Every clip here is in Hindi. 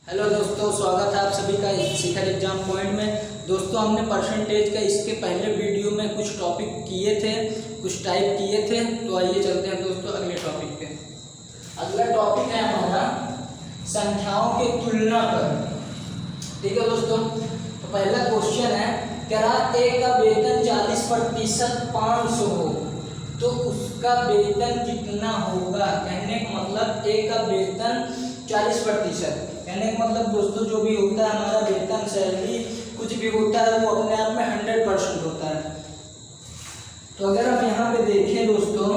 हेलो दोस्तों, स्वागत है आप सभी का शिखर एग्जाम पॉइंट में। दोस्तों, हमने परसेंटेज का इसके पहले वीडियो में कुछ टॉपिक किए थे, कुछ टाइप किए थे। तो आइए चलते हैं दोस्तों अगले टॉपिक पे। अगला टॉपिक है हमारा संख्याओं के तुलना पर। ठीक है दोस्तों, तो पहला क्वेश्चन है, कह रहा एक का वेतन 40% 500 हो तो उसका वेतन कितना होगा। कहने का मतलब एक का वेतन 40%, कहने का मतलब दोस्तों जो भी होता है हमारा वेतन, सैलरी, कुछ भी होता है वो अपने आप में 100% होता है। तो अगर हम यहाँ पे देखें दोस्तों,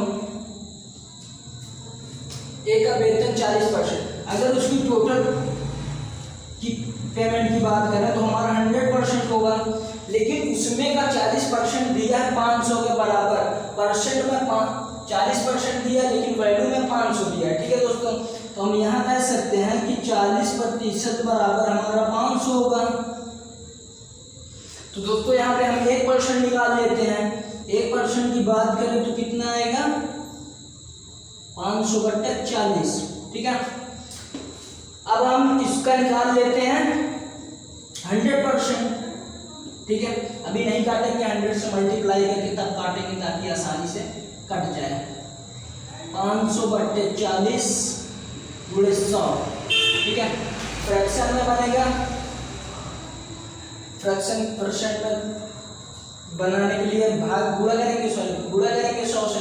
एक का वेतन 40%, अगर उसकी टोटल की पेमेंट की बात करें तो हमारा 100% होगा, लेकिन उसमें का 40% दिया है 500 के बराबर। परसेंट में 40% दिया, लेकिन वैल्यू में 500 दिया। ठीक है दोस्तों, तो हम यहाँ कह सकते हैं कि 40% बराबर हमारा 500 होगा। तो दोस्तों यहाँ पे हम 1% निकाल लेते हैं। 1% की बात करें तो कितना आएगा, 500/40। ठीक है, अब हम इसका निकाल लेते हैं 100%। ठीक है, अभी नहीं काटेंगे, 100 से मल्टीप्लाई करके तब काटेंगे ताकि आसानी से कट जाए। 500/40 गुणे 100। ठीक है, फ्रैक्शन में बनेगा, फ्रैक्शन परसेंट में बनाने के लिए भाग गुणा करेंगे, सॉरी गुणा करेंगे 100 से।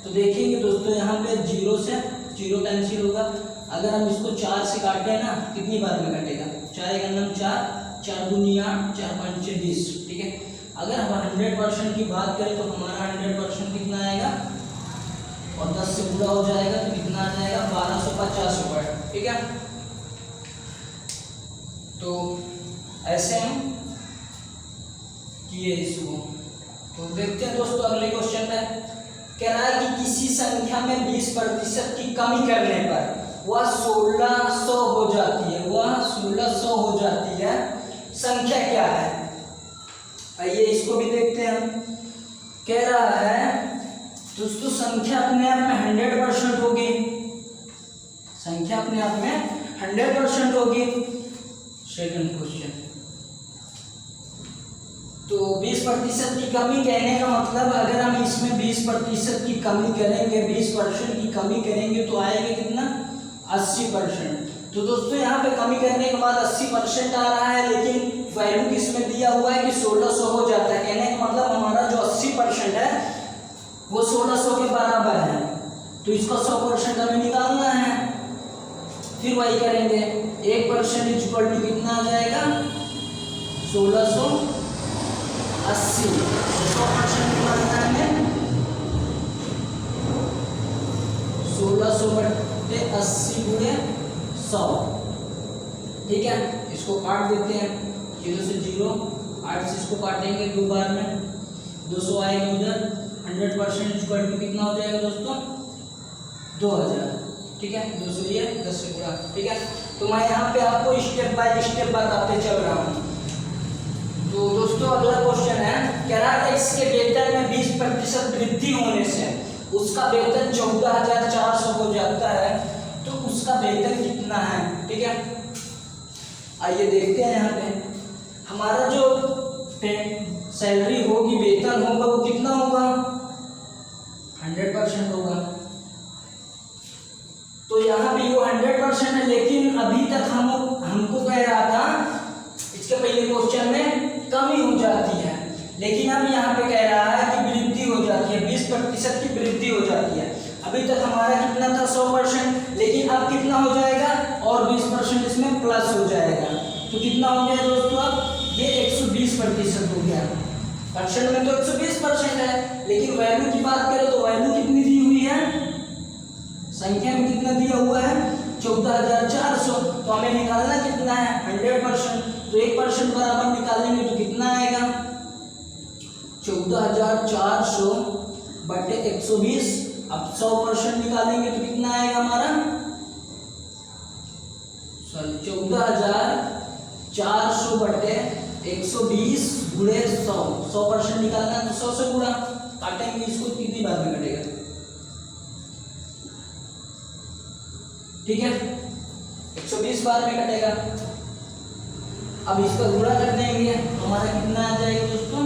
तो देखिए दोस्तों यहाँ पे 0 से 0 कैंसिल होगा। अगर हम इसको 4 से काटें ना, कितनी बार में कटेगा, 4 एक अंदर 4, 4 दूनी 8, 4 पंचे 20। ठीक है, अगर हम 100% की बात करें तो हमारा 100% कितना आएगा, और 10 से पूरा हो जाएगा तो कितना आ जाएगा, 1250 रुपये। ठीक है, तो ऐसे हम किए इसको। तो देखते हैं दोस्तों अगले क्वेश्चन में, कह रहा है कि किसी संख्या में 20% की कमी करने पर वह 1600 हो जाती है। वह 1600 हो जाती है, संख्या क्या है। आइए इसको भी देखते हैं। कह रहा है दोस्तों संख्या अपने आप में 100% होगी, संख्या अपने आप में 100% होगी। सेकंड क्वेश्चन, तो 20% की कमी कहने का मतलब अगर हम इसमें 20% की कमी करेंगे, 20% की कमी करेंगे तो आएगा कितना, 80%। तो दोस्तों यहाँ पे कमी करने के बाद 80% आ रहा है, लेकिन वैल्यू किसमें दिया हुआ है कि 1600 हो जाता है। कहने का मतलब हमारा जो 80% है वो 1600 के बराबर है, तो इसका 100% हमें निकालना है। फिर वही करेंगे, 1% इक्वल टू कितना आ जाएगा, 1680। 100% निकालना है, 1600/80 गुणे 100। ठीक है, इसको काट देते हैं, 0 से 0, 8 से इसको काटेंगे 2 बार में, 200 आएगा उधर। 100% इक्वल टू कितना हो जाएगा दोस्तों, 2000। ठीक है, 200 ये 10 से पूरा। ठीक है, तो मैं यहाँ पे आपको स्टेप बाय स्टेप बताते चल रहा हूँ। तो दोस्तों अगला क्वेश्चन है, कह रहा है इसके वेतन में 20% वृद्धि होने से उसका वेतन 14,400 हो जाता है, तो उसका वेतन कितना है। ठीक है, आइए देखते हैं। यहाँ पे हमारा जो सैलरी होगी, वेतन होगा, वो कितना होगा, 100% होगा। तो यहाँ भी वो 100% है, लेकिन अभी तक हमको कह रहा था इसके पहले क्वेश्चन में कमी हो जाती है, लेकिन अब यहाँ पे कह रहा है कि वृद्धि हो जाती है, 20% की वृद्धि हो जाती है। अभी तक हमारा कितना था, 100%, लेकिन अब कितना हो जाएगा, और 20% इसमें प्लस हो जाएगा। तो कितना हो गया दोस्तों, अब ये 120% हो गया। परसेंट में तो 120% है, लेकिन वैल्यू की बात करें तो वैल्यू कितनी दी हुई है, संख्या में कितना दिया हुआ है, 14,400। तो हमें निकालना कितना है, 100%। तो 1% बराबर निकालेंगे तो कितना आएगा, 14,400/120। अब 100% निकालेंगे तो कितना आएगा हमारा, सॉरी 14,400/120 गुणे 100। 100% निकालना है तो 100 से गुणा, काटेंगे इसको, कितनी बार में कटेगा। ठीक है, 120 बार में कटेगा। अब इसका गुणा कर देंगे तो हमारा कितना आ जाएगा दोस्तों,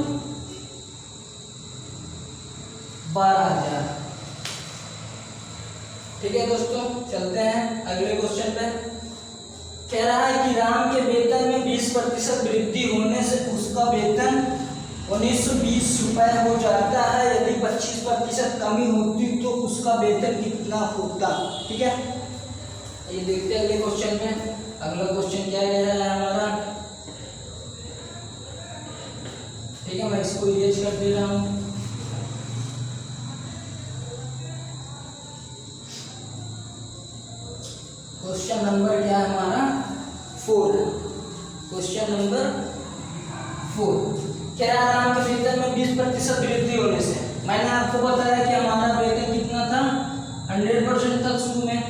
12,000। ठीक है दोस्तों, चलते हैं अगले क्वेश्चन पे। कह रहा है कि राम के वेतन में 20% वृद्धि होने से उसका वेतन 1920 रुपए हो जाता है। यदि 25% कमी होती तो उसका वेतन कितना होता। ठीक है, ये देखते हैं अगले क्वेश्चन में। अगला क्वेश्चन क्या कह रहा है हमारा, ठीक है, मैं इसको इरेज कर दे रहा हूँ। क्वेश्चन नंबर क्या है हमारा, 4। क्वेश्चन नंबर 4 कह रहा है राम के वेतन में 20% वृद्धि होने से। मैंने आपको बताया कि हमारा वेतन कितना था, 100% था शुरू में।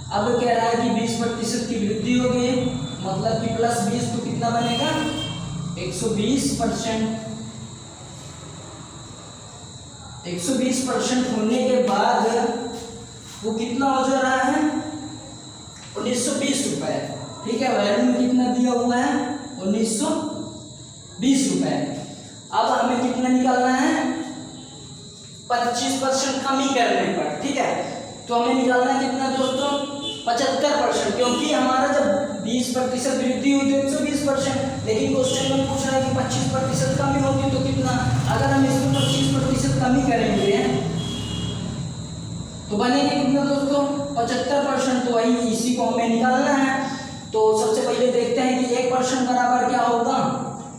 अब कह रहा है कि 20% की वृद्धि हो गई, मतलब कि प्लस 20 तो कितना बनेगा, 120%। 120% होने के बाद वो कितना हो जा रहा है, 1920 रुपए। ठीक है, वैल्यू में कितना दिया हुआ है, 1920 रुपए। अब हमें कितना निकालना है, 25% कमी करने पर। ठीक है, तो हमें निकालना है कितना दोस्तों, 75%, क्योंकि हमारा जब 20% वृद्धि हुई तो 120%, लेकिन क्वेश्चन में पूछ रहा है कि 25% कमी होगी तो कितना। अगर हम इसमें 25% कमी करेंगे तो बनेगा कितना दोस्तों, 75%। तो वही इसी को हमें निकालना है। तो सबसे पहले देखते हैं कि 1% बराबर क्या होगा।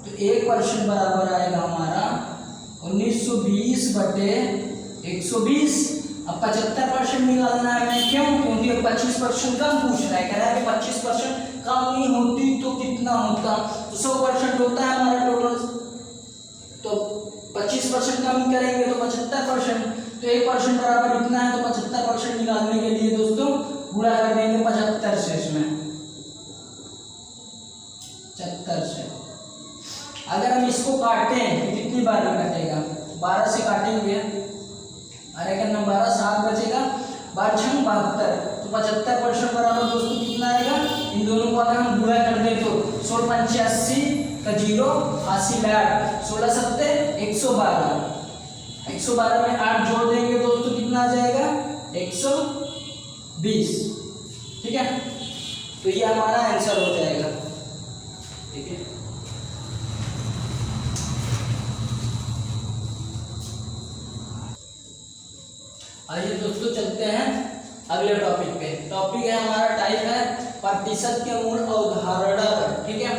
तो 1% बराबर आएगा हमारा 1920 बटे 120। अब 75% निकालना है हमें, क्यों, क्योंकि 25% कम पूछ रहा है। कह रहा है कि 25% कम नहीं होती तो कितना होता। तो 100% होता है हमारा टोटल, तो 25% कम करेंगे तो 75%। तो 1% बराबर इतना है, तो 75% निकालने के लिए दोस्तों गुणा कर देंगे 75 से, इसमें 75 से। अगर हम इसको काटें तो कितनी बार में कटेगा, 12 से काटेंगे, अरे करना 12, 7 बचेगा, 12 छंग 72। तो 75% बराबर दोस्तों कितना आएगा, इन दोनों को अगर हम गुणा कर दें तो 16 85 का 0, 80 में 8, 16 सत्ते 112। 112 में 8 जोड़ देंगे दोस्तों कितना आ जाएगा, 120। ठीक है, तो ये हमारा आंसर हो जाएगा। ठीक है, आइए दोस्तों चलते हैं अगले टॉपिक पे। टॉपिक है हमारा, टाइप है प्रतिशत के मूल अवधारणा पर। ठीक है,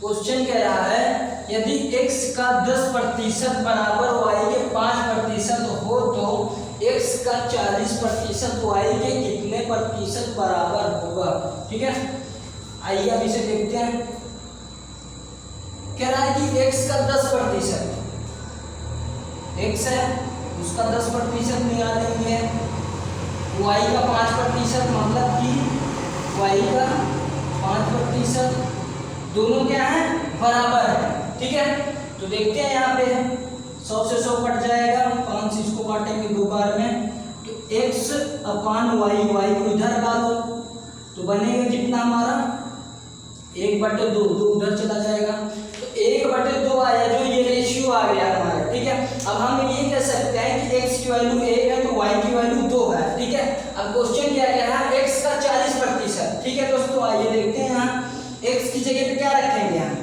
क्वेश्चन कह रहा है यदि x का 10% बराबर y के 5% हो तो x का 40% y के कितने प्रतिशत बराबर होगा। ठीक है, आइए अब इसे देखते हैं। कह रहा है कि x का 10%, x है उसका 10% निकालेंगे, y का 5%, मतलब कि y का 5%, दोनों क्या है, बराबर है। ठीक है, तो देखते हैं यहाँ पे 100 से 100 कट जाएगा, 5 से इसको काटेंगे 2 बार में, तो x अपान y को इधर डालो तो बनेगा कितना हमारा, 1/2, 2 उधर चला जाएगा, तो 1/2 आया, जो ये रेशियो आ गया हमारा। ठीक है, अब हम ये कह सकते हैं कि x की वैल्यू 1 है तो y की वैल्यू 2 है। ठीक है, अब क्वेश्चन क्या कह रहा है, x का 40%। ठीक है दोस्तों, आइए देखते हैं यहाँ x की जगह पे क्या रखेंगे हम,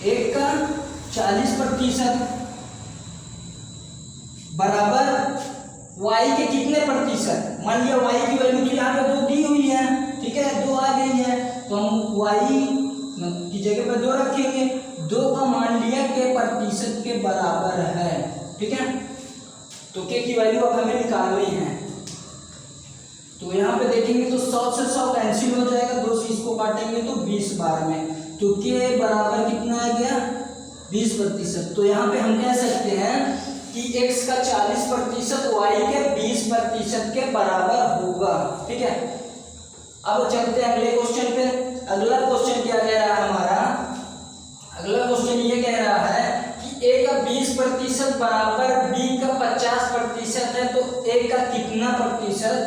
1 का 40% बराबर y के कितने प्रतिशत। मान लिया y की वैल्यू तो यहाँ पे 2 दी हुई है, ठीक है, 2 आ गई है, तो हम y की जगह पे 2 रखेंगे। 2 का मान लिया के प्रतिशत के बराबर है। ठीक है, तो के की वैल्यू अब हमें निकालनी है। तो यहाँ पे देखेंगे तो 100 से 100 कैंसिल हो जाएगा, 2 से इसको काटेंगे तो 20 बार में, तो के बराबर कितना आ गया, 20%। तो यहाँ पे हम कह सकते हैं कि x का 40% y के 20% के बराबर होगा। ठीक है, अब चलते हैं अगले क्वेश्चन पे। अगला क्वेश्चन क्या कह रहा है हमारा, अगला क्वेश्चन ये कह रहा है कि a का 20% बराबर b का 50% है, तो a का कितना प्रतिशत,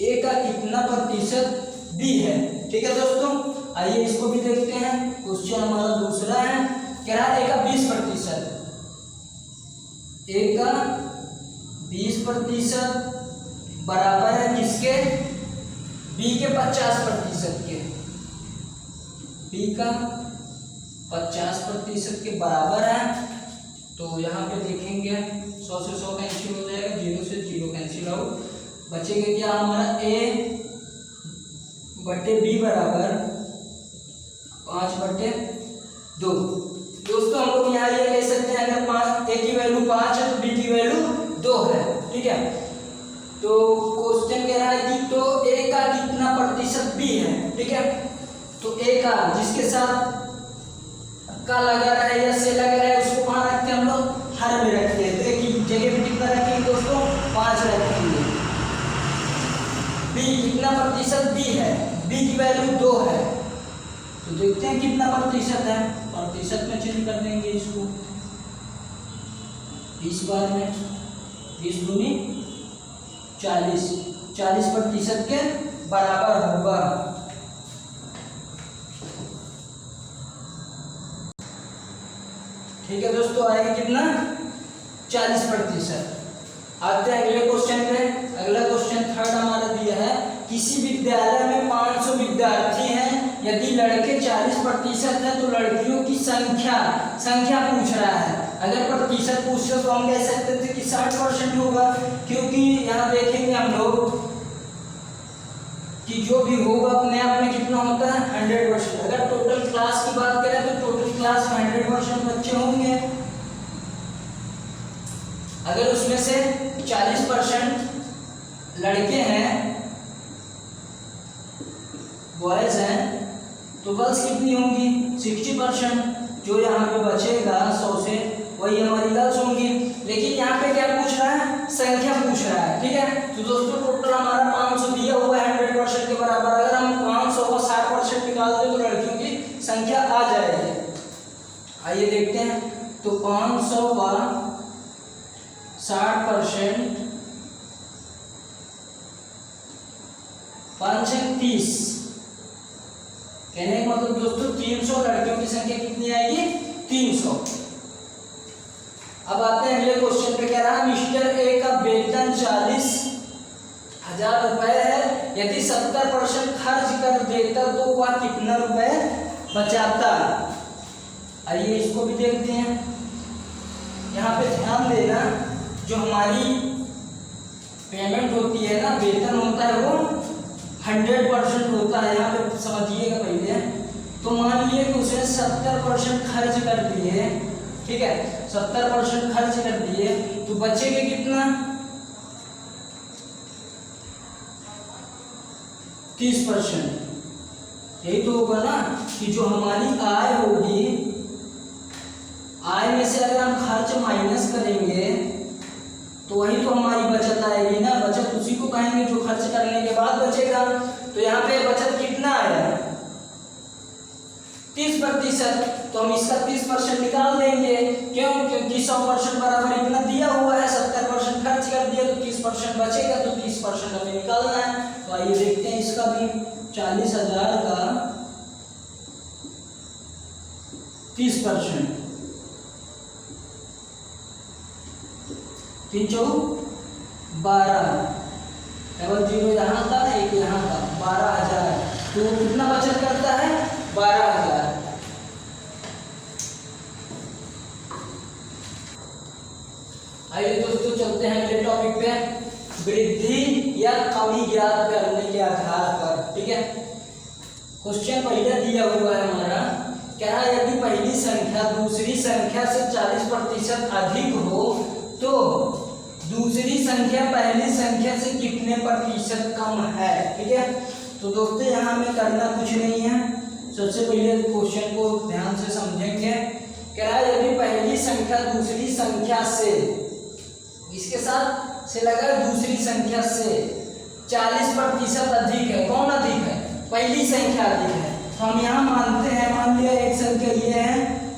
ए का कितना प्रतिशत बी है। ठीक है दोस्तों, आइए इसको भी देखते हैं। क्वेश्चन हमारा दूसरा है, कह रहा है ए का 20%, ए का 20% बराबर है किसके, बी के 50% के, बी का 50% के बराबर है। तो यहाँ पे देखेंगे 100 से 100 कैंसिल हो जाएगा, 0 से 0 कैंसिल आउट, बचेगा क्या हमारा ए बटे बी बराबर 5/2। दोस्तों हम लोग यहाँ ये कह सकते हैं, अगर 5 ए की वैल्यू 5 है तो बी की वैल्यू 2 है। ठीक है, तो क्वेश्चन कह रहा है कि तो ए का कितना प्रतिशत बी है। ठीक है, तो ए का जिसके साथ का लगा रहा है या से लगा रहा है उसको कहाँ रखते हैं हम लोग, हर में रखते हैं। तो ए की जगह पे कितना रखेंगे दोस्तों, 5 रखेंगे। बी कितना प्रतिशत बी है, बी की वैल्यू 2 है, तो देखते हैं कितना प्रतिशत है, प्रतिशत में चेंज कर देंगे इसको 20 बार में, 20 दूनी 40, 40% के बराबर होगा। ठीक है दोस्तों, आएगा कितना, 40%। आते हैं अगले क्वेश्चन पे। अगला क्वेश्चन थर्ड हमारा दिया है, किसी विद्यालय में 500 विद्यार्थी हैं, यदि लड़के 40% है तो लड़कियों की संख्या पूछ रहा है। अगर प्रतिशत पूछ रहे तो हम कह सकते थे कि 60% होगा, क्योंकि यहाँ देखेंगे हम लोग कि जो भी होगा अपने आप में कितना होता है 100%। अगर टोटल क्लास की बात करें तो टोटल क्लास में 100% बच्चे होंगे। अगर उसमें से 40% लड़के हैं, बॉयज हैं, तो गर्ल्स कितनी होंगी 60%। जो यहाँ पे बचेगा 100 से वही हमारी गर्ल्स होंगी। लेकिन यहाँ पे क्या पूछ रहा है, संख्या पूछ रहा है। ठीक है, तो दोस्तों टोटल हमारा 500 दिया हुआ है 100% के बराबर। अगर हम 500 को 60% निकाल दें तो लड़कियों की संख्या आ जाएगी। आइए देखते हैं, तो 500 का 60%, 5 से 30, कहने का मतलब दोस्तों 300 लड़कियों की संख्या कितनी आएगी, 300। अब आते हैं अगले क्वेश्चन पे। कह रहा है मिस्टर ए का वेतन 40,000 रुपए है, यदि 70% खर्च कर देता तो वह कितना रुपए बचाता। आइए इसको भी देखते हैं। यहाँ पे ध्यान देना, जो हमारी पेमेंट होती है ना, वेतन होता है वो 100% होता है। यहाँ पे समझिएगा पहले। तो मान लीजिए कि उसने 70% खर्च कर दिए। ठीक है, 70% खर्च कर दिए तो बचेगा कितना, 30%। यही तो होगा ना कि जो हमारी आय होगी, आय में से अगर हम खर्च माइनस करेंगे तो वही तो हमारी बचत आएगी ना। बचत उसी को कहेंगे जो खर्च करने के बाद बचेगा। तो यहाँ पे बचत कितना आया, 30%। तो हम इसका 30% निकाल देंगे। क्यों, क्योंकि 100% बराबर इतना दिया हुआ है, 70% खर्च कर दिया तो 30% बचेगा, तो 30% हमें निकालना है। तो आइए देखते हैं इसका भी। 40,000 का 30%, 3 चौक 12, डबल 0 यहाँ था, एक यहाँ था, 12,000। तो कितना बचत करता है, 12,000। आइए दोस्तों चलते हैं अगले टॉपिक पे, वृद्धि या कमी ज्ञात करने के आधार पर। ठीक है, क्वेश्चन पहले दिया हुआ है हमारा, क्या है, यदि पहली संख्या दूसरी संख्या से 40% अधिक हो तो दूसरी संख्या पहली संख्या से कितने प्रतिशत कम है। ठीक है, तो दोस्तों यहाँ हमें करना कुछ नहीं है। सबसे पहले क्वेश्चन को ध्यान से समझेंगे। कह रहा है यदि पहली संख्या दूसरी संख्या से, इसके साथ से लगा दूसरी संख्या से 40% अधिक है। कौन अधिक है, पहली संख्या अधिक है। तो हम यहाँ मानते हैं, मान लिया एक संख्या ये है,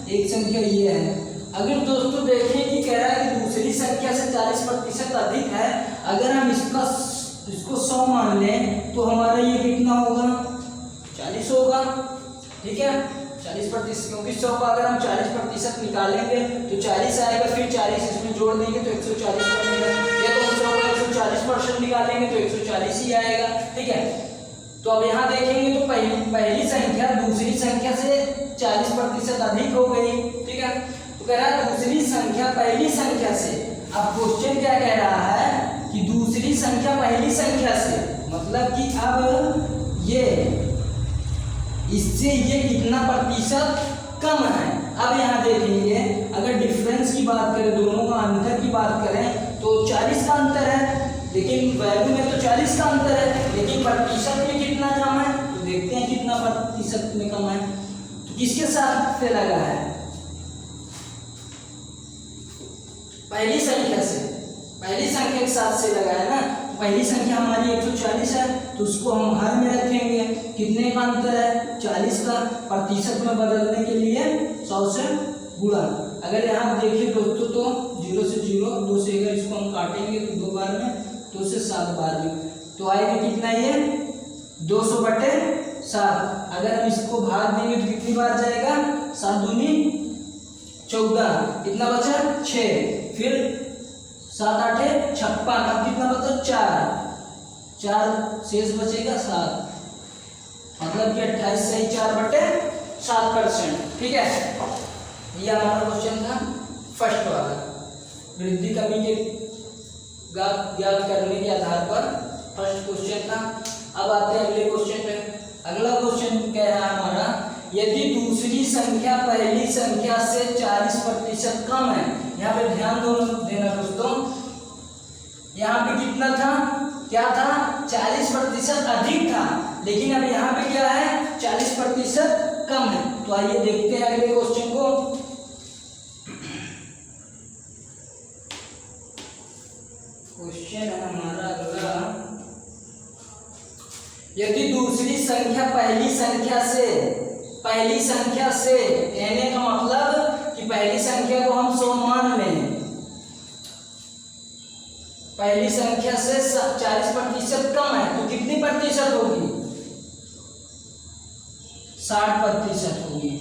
एक संख्या ये है। अगर दोस्तों देखें कि कह रहा है कि दूसरी संख्या से 40% अधिक है, अगर हम इसका इसको 100 मान लें तो हमारा ये कितना होगा, 40 होगा। ठीक है, 40%, क्योंकि 100 का अगर हम 40% निकालेंगे तो 40 आएगा, फिर 40 इसमें जोड़ देंगे तो 140 बनेगा, या तो 100 का 140% निकालेंगे तो 140 ही आएगा। ठीक है, तो अब यहाँ देखेंगे तो पहली संख्या दूसरी संख्या से 40% अधिक हो गई। ठीक है, तो कह रहा है दूसरी संख्या पहली संख्या से। अब क्वेश्चन क्या कह रहा है कि दूसरी संख्या पहली संख्या से, मतलब कि अब ये इससे ये कितना प्रतिशत कम है। अब यहाँ देखेंगे अगर डिफरेंस की बात करें, दोनों का अंतर की बात करें तो 40 का अंतर है, लेकिन वैल्यू में तो 40 का अंतर है, लेकिन प्रतिशत में कितना कम है, तो देखते हैं कितना प्रतिशत में कम है। तो किसके साथ से लगा है, पहली संख्या से, पहली संख्या के साथ से लगा है ना। पहली संख्या हमारी 140 है, तो उसको हम हर में रखेंगे, कितने का अंतर है, 40 का। प्रतिशत में बदलने के लिए 100 से गुणा। अगर यहाँ देखिए दोस्तों तो 0 से 0, 2 से अगर इसको हम काटेंगे तो 2 बार में, 2 से 7 बार में, तो आएगा कितना, ये 200/7। अगर हम इसको भाग देंगे तो कितनी बार जाएगा, 7 दूनी 14, कितना बचा 6, फिर 7 8 56, अब कितना बचा 4 शेष बचेगा 7, मतलब कि 28 सही 4/7%। ठीक है, ये हमारा क्वेश्चन था फर्स्ट वाला, वृद्धि कमी के ज्ञात करने के आधार पर फर्स्ट क्वेश्चन था। अब आते हैं अगले क्वेश्चन पे। अगला क्वेश्चन कह रहा है हमारा, यदि दूसरी संख्या पहली संख्या से 40% कम है। यहाँ पे ध्यान देना दोस्तों, यहाँ पे कितना था, क्या था, 40% अधिक था, लेकिन अब यहाँ पे क्या है, 40% कम है। तो आइए देखते हैं अगले क्वेश्चन को। क्वेश्चन है हमारा अगला, यदि दूसरी संख्या पहली संख्या से कहने का मतलब कि पहली संख्या को हम 100 मान लें, पहली संख्या से 40% कम है, तो कितनी प्रतिशत होगी, 60% होगी,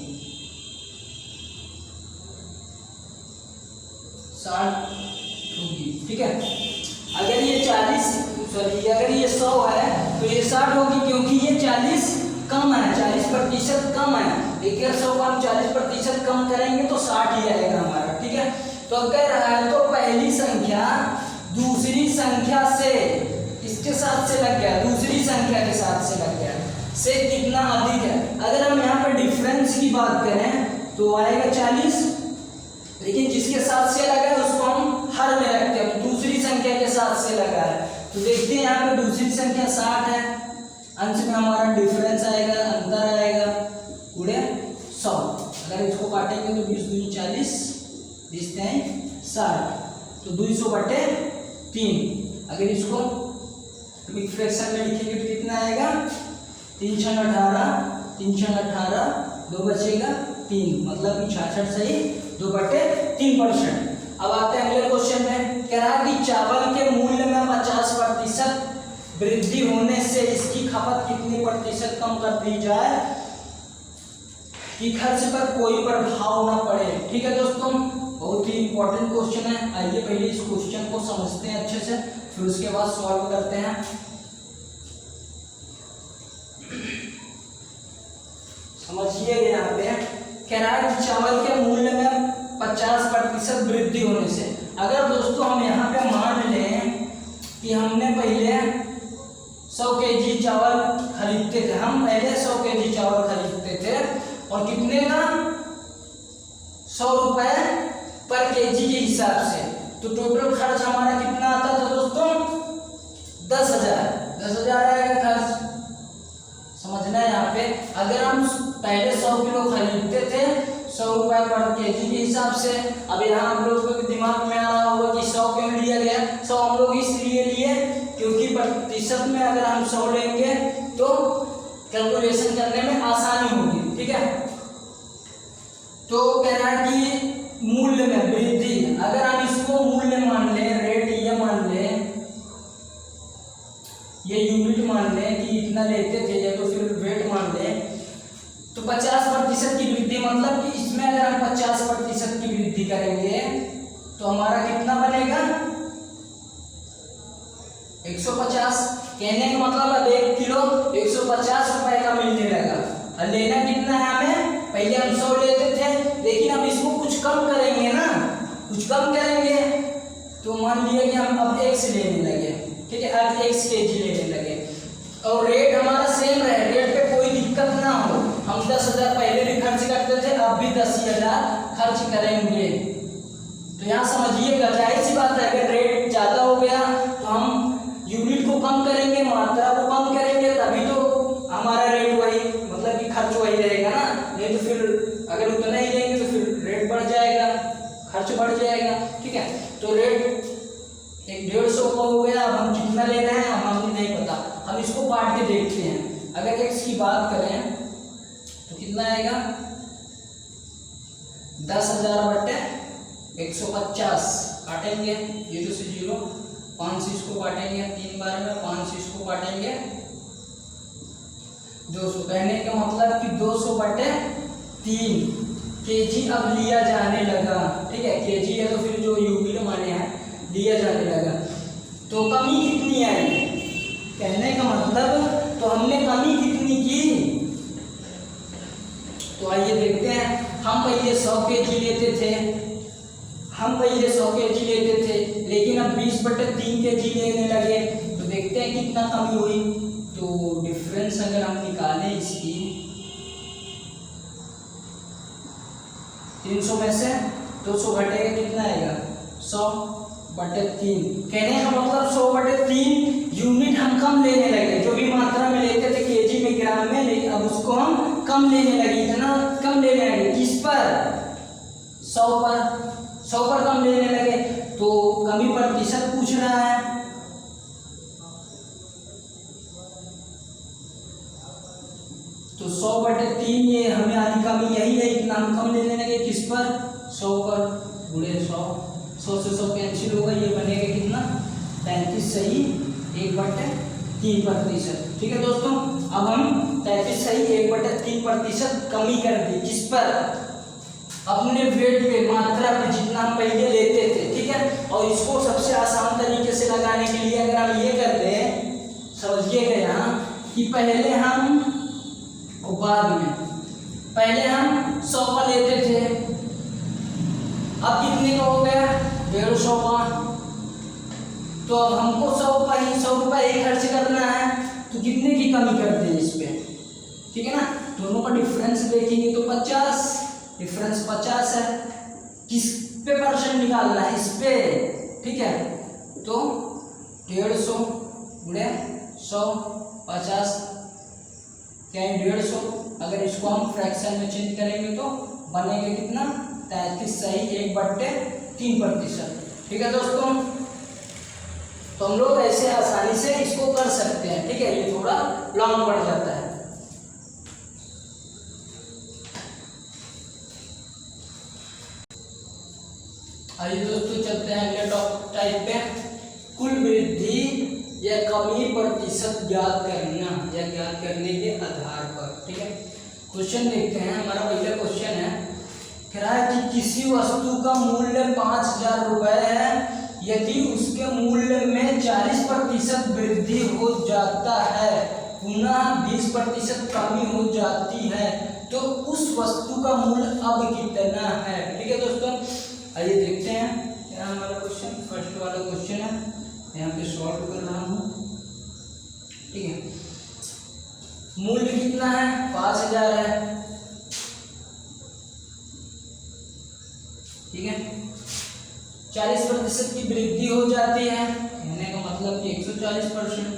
60 होगी। ठीक है, अगर ये 100 है तो ये 60 होगी, क्योंकि ये 40 कम है, 40% कम है। लेकिन 100 को हम 40% कम करेंगे तो 60 ही आएगा हमारा। ठीक है, तो अब कह रहा है तो पहली संख्या दूसरी संख्या से इसके साथ से लग गया, दूसरी संख्या के साथ से लग गया, से कितना अधिक है। अगर हम यहाँ पर डिफरेंस की बात करें तो आएगा 40, लेकिन जिसके साथ से लगा है उसको हम हर में रखते हैं, तो दूसरी संख्या के साथ से लगा है। तो देखते हैं यहाँ पे दूसरी संख्या 60 है, अंश में हमारा डिफरेंस आएगा, अंतर आएगा, गुणे 100। अगर इसको काटेंगे तो 20 दूनी 40, 20 3 60, तो 200/3। अगर इसको फ्रैक्शन में लिखेंगे तो कितना आएगा, 3 6 18, 3 6 18, 2 बचेगा 3, मतलब कि 66 सही 2/3%। अब आते हैं अगले क्वेश्चन में। कह रहा है कि चावल के मूल्य में 50% वृद्धि होने से इसकी खपत कितनी प्रतिशत कम कर दी जाए कि खर्च पर कोई प्रभाव ना पड़े। ठीक है दोस्तों, बहुत ही इंपॉर्टेंट क्वेश्चन है। आइए पहले इस क्वेश्चन को समझते हैं अच्छे से, फिर उसके बाद सॉल्व करते हैं। समझिए यहाँ पे कह रहा है कि चावल के मूल्य में 50% वृद्धि होने से। अगर दोस्तों हम यहाँ पे मान लें कि हमने पहले 100 केजी चावल खरीदते थे, हम पहले 100 केजी चावल खरीदते थे और कितने का, 100 रुपए पर केजी के हिसाब से, तो टोटल खर्च हमारा कितना आता था दोस्तों, 10,000 आएगा खर्च। समझना है यहाँ पे, अगर हम पहले 100 किलो खरीदते थे 100 रुपए पर केजी के हिसाब से। अब यहाँ हम लोग के दिमाग में आ रहा होगा कि 100 क्यों लिया गया, 100 हम लोग इसलिए लिए क्योंकि प्रतिशत में अगर हम 100 लेंगे तो कैलकुलेशन करने में आसानी होगी। ठीक है, तो कह रहा है कि मूल्य में वृद्धि, अगर हम इसको मूल्य मान लें, रेट ये मान लें कितना लेते थे या तो फिर वेट मान लें, तो 50% की वृद्धि मतलब कि इसमें अगर हम 50% की वृद्धि करेंगे तो हमारा कितना बनेगा 150। कहने का मतलब अब 1 किलो 150 रुपए का मिलने लगा। और लेना कितना है हमें, पहले हम 100 लेते थे, लेकिन अब इसको कुछ कम करेंगे ना, कुछ कम करेंगे तो मान लिया कि हम अब x लेने लगे, ठीक है, अब x kg लेने लगे और रेट हमारा सेम रहे, रेट पे कोई दिक्कत ना हो। हम 10,000 पहले भी खर्च करते थे, अब भी 10,000 खर्च करेंगे। तो यहाँ समझिएगा, जाहिर सी बात है अगर रेट ज़्यादा हो गया तो हम यूनिट को कम करेंगे, मात्रा को कम करेंगे, तभी तो हमारा रेट वही मतलब कि खर्च वही रहेगा ना। नहीं तो फिर अगर उतना ही लेंगे तो फिर रेट बढ़ जाएगा, खर्च बढ़ जाएगा, ठीक है। तो रेट 150 का हो गया, अब हम कितना ले रहे हैं हमें नहीं पता, हम इसको बांट के देखते हैं। अगर x की बात करें तो कितना आएगा 10,000 बटे 150 काटेंगे 0 से 0, 5 से इसको काटेंगे 3 बार में, 5 से इसको काटेंगे 200। कहने का मतलब कि 200 बटे 3 kg अब लिया जाने लगा, ठीक है, kg है तो फिर जो यूनिट माने हैं लिया जाने लगा। तो कमी कितनी आई, कहने का मतलब तो हमने कमी कितनी की, तो आइए देखते हैं। हम पहले 100 kg लेते थे, हम पहले 100 kg लेते थे, लेकिन अब 20/3 kg लेने लगे, तो देखते हैं कितना कमी हुई। तो डिफरेंस अगर हम निकालें इसकी 300 में से 200 घटेगा कितना आएगा 100/3। कहने का मतलब 100/3 यूनिट हम कम लेने लगे, जो भी मात्रा में लेते थे केजी में ग्राम में, लेकिन अब उसको हम कम लेने लगे। इतना कम लेने लगे किस पर, 100 पर कम लेने लगे। तो कमी प्रतिशत पूछ रहा है, तो 100/3 ये हमें आधी कमी यही है, इतना हम कम लेने लगे किस पर 100 पर, गुणे 100 से 100 कैंसिल होगा, ये बनेगा कितना 33 सही 1/3%, ठीक है दोस्तों। अब हम 33 सही 1/3% कमी कर दी किस पर, अपने वेट पे, मात्रा पे, जितना हम पहले लेते थे, ठीक है। और इसको सबसे आसान तरीके से लगाने के लिए अगर हम ये करते हैं, समझिएगा यहाँ कि पहले हम बाद में, पहले हम 100 का लेते थे, अब कितने का हो गया 150 का, तो अब हमको 100 रुपये ही खर्च करना है, तो कितने की कमी करते हैं इस पे, ठीक है ना। दोनों का डिफरेंस देखेंगे तो 50, डिफरेंस 50 है। किस पे परसेंट निकालना है, इस पे, ठीक है। तो 150 गुणे 100 50 क्या है 150। अगर इसको हम फ्रैक्शन में चेंज करेंगे तो बनेगा कितना 33 सही 1/3%, ठीक है दोस्तों। तो हम लोग ऐसे आसानी से इसको कर सकते हैं, ठीक है। ये थोड़ा लॉन्ग पड़ जाता है। आइए दोस्तों चलते हैं अगले टाइप पे, कुल वृद्धि या कमी प्रतिशत ज्ञात करना या ज्ञात करने के आधार पर, ठीक है। क्वेश्चन देखते हैं, हमारा पहला क्वेश्चन है, कह रहा है कि किसी वस्तु का मूल्य 5,000 रुपए है, यदि उसके मूल्य में 40% वृद्धि हो जाता है, पुनः 20% कमी हो जाती है, तो उस वस्तु का मूल्य अब कितना है, ठीक है दोस्तों। आइए देखते हैं क्या हमारा क्वेश्चन, फर्स्ट वाला क्वेश्चन है, यहाँ पे सॉल्व कर रहा हूँ, ठीक है। मूल्य कितना है 5,000 है, ठीक है। 40% की वृद्धि हो जाती है, कहने का मतलब कि 140%,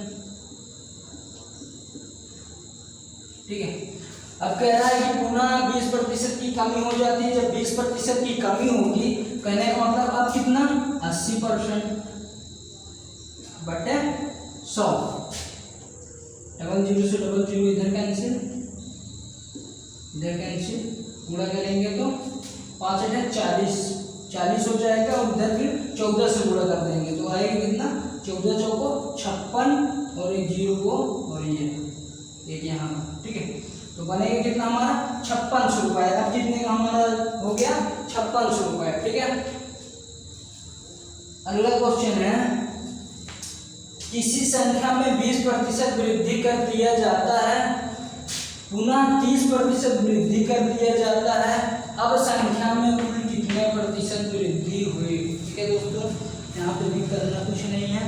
ठीक है। अब कह रहा है कि पुनः 20% की कमी हो जाती है, जब 20% की कमी होगी, कहने का मतलब अब कितना 80% बटे 100, 00 से 00 इधर कैंसिल, इधर कैंसिल, गुणा करेंगे तो 5 × 40 हो जाएगा, और इधर फिर 14 से गुणा कर देंगे तो आएगा कितना 14 × 4 = 56, और एक 0 को और ये एक यहाँ, ठीक है। तो बनेगा कितना हमारा 5600 रुपये। अब कितने का हमारा हो गया 5600 रुपये, ठीक है। अगला क्वेश्चन है, किसी संख्या में 20% वृद्धि कर दिया जाता है, पुनः 30% वृद्धि कर दिया जाता है, अब संख्या में कुल कितने प्रतिशत वृद्धि हुई। ठीक है दोस्तों, यहाँ पे भी करना कुछ नहीं है,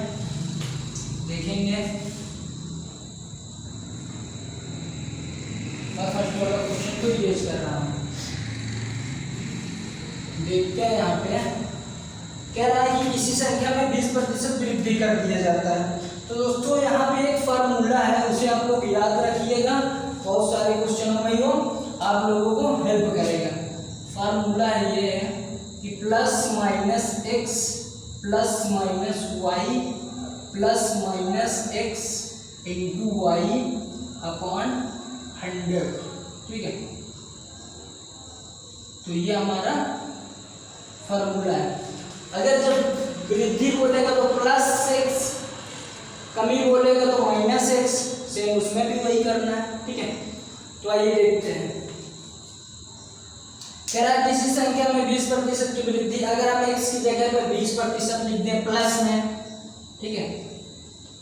देखेंगे। मैं फर्स्ट वाला क्वेश्चन को यूज कर रहा हूँ, देखते हैं। यहाँ पे कह रहा है कि किसी संख्या में 20% वृद्धि कर दिया जाता है। तो दोस्तों यहाँ पे एक फार्मूला है, उसे आप लोग याद रखिएगा, बहुत सारे क्वेश्चनों में वो आप लोगों को हेल्प करेगा। फार्मूला है ये कि plus minus X plus minus Y plus minus X into Y upon 100, ठीक है। तो ये हमारा फार्मूला है। अगर जब वृद्धि बोलेगा तो प्लस एक्स, कमी बोलेगा तो माइनस एक्स, सेम उसमें भी वही करना है, ठीक है। तो आइए देखते हैं। कह रहा है किसी संख्या में 20% की वृद्धि, अगर हम एक्स की जगह पर 20% लिख दें प्लस में, ठीक है,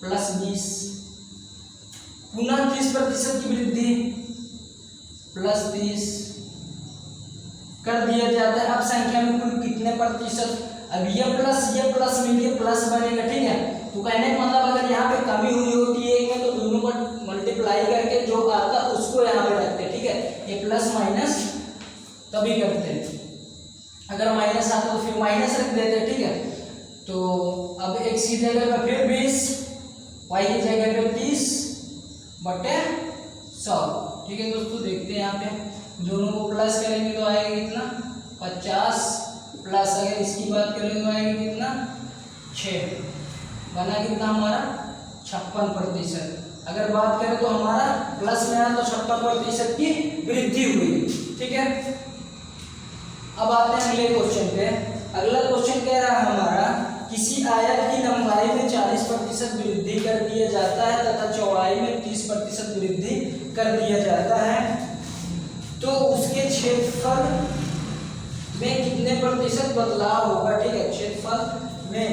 प्लस 20, पुनः 30% की वृद्धि प्लस 30 कर दिया जाता है, अब संख्या में कुल कितने प्रतिशत। अब ये प्लस मिलके प्लस बनेगा, ठीक है। तो कहने का मतलब अगर यहाँ पे कमी हुई होती है एक में, तो दोनों को मल्टीप्लाई करके जो आता उसको यहाँ पे रखते हैं, ठीक है। ये प्लस माइनस तभी करते हैं, अगर माइनस आता तो फिर माइनस रख देते हैं, ठीक है। तो अब एक्स की जगह पर फिर 20, वाई की जगह पर 30/100, ठीक है दोस्तों। देखते हैं यहाँ पे दोनों को प्लस करेंगे तो आएगा कितना 50, प्लस अगर इसकी बात करें तो आएगा कितना 6, बना कितना हमारा 56%। अगर बात करें तो हमारा प्लस में आया तो 56% की वृद्धि हुई, ठीक है। अब आते हैं अगले क्वेश्चन पे। अगला क्वेश्चन कह रहा है हमारा, किसी आयत की लंबाई में 40% वृद्धि कर दिया जाता है तथा चौड़ाई में 30% वृद्धि कर दिया जाता है, तो उसके क्षेत्रफल में कितने प्रतिशत बदलाव होगा, ठीक है। क्षेत्रफल में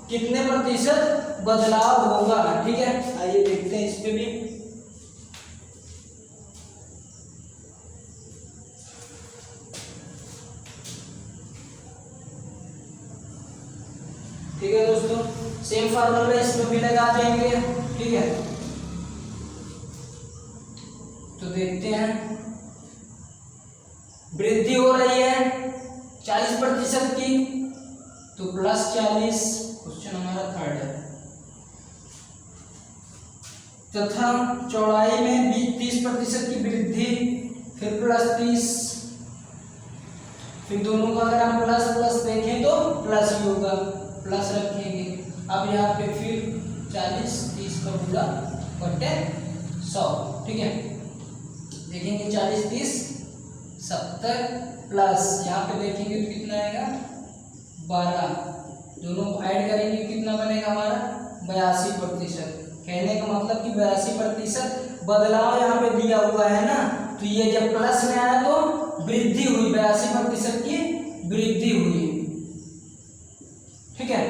कितने प्रतिशत बदलाव होगा, ठीक है। आइए देखते हैं इस पे भी। ठीक है दोस्तों, सेम फार्मूला इसमें भी लगा देंगे, ठीक है। तो देखते हैं, वृद्धि हो रही है 40% की, तो प्लस 40, क्वेश्चन हमारा थर्ड है, तथा चौड़ाई में 30% की वृद्धि, फिर प्लस 30, फिर दोनों का अगर हम प्लस प्लस देखें तो प्लस ही होगा, प्लस रखेंगे। अब यहाँ पे फिर 40, 30 का गुणा बटे 100, ठीक है। देखेंगे 40, 30, 70 प्लस यहाँ पे देखेंगे तो कितना आएगा 12, दोनों ऐड करेंगे कितना बनेगा हमारा 82%। कहने का मतलब कि 82% बदलाव यहाँ पे दिया हुआ है ना, तो ये जब प्लस में आया तो वृद्धि हुई, 82% की वृद्धि हुई, ठीक है।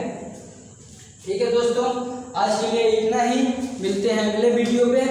ठीक है दोस्तों, आज के लिए इतना ही, मिलते हैं अगले वीडियो पे।